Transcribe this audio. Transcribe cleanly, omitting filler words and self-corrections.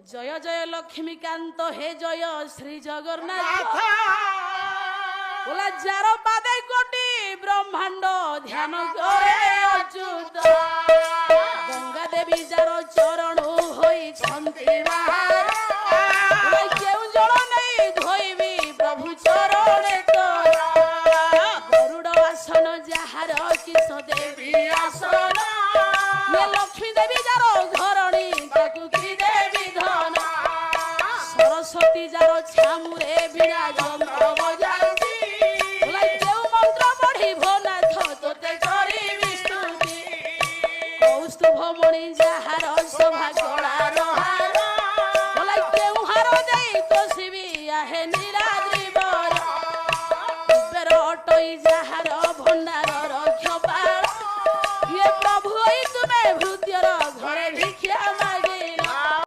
জয় জয় লক্ষ্মীকান্ত হে জয় শ্রী জগন্নাথ বলা যার পাদে কোটি ব্রহ্মাণ্ড ধ্যান করে অচ্যুত গঙ্গা দেবী যার চরণ হইছন্তি মাহার কেউ জল নেই ধোইবি প্রভু চরণে গরুড় আসন যাহার কিশ দেবী আসন লক্ষ্মী দেবী যার ঘরণী তাকু কি দেবী ধন সরস্বতী যার ছামুরে বিনা যন্ত্র বজাନ୍ତି কেউ মন্ত্র পড়িব নাথ তোতে করিবি স্তুতি কৌস্তুভমণি যাহার শোভা গলার হার কেউ হার দেই কষিবি আহে নিরা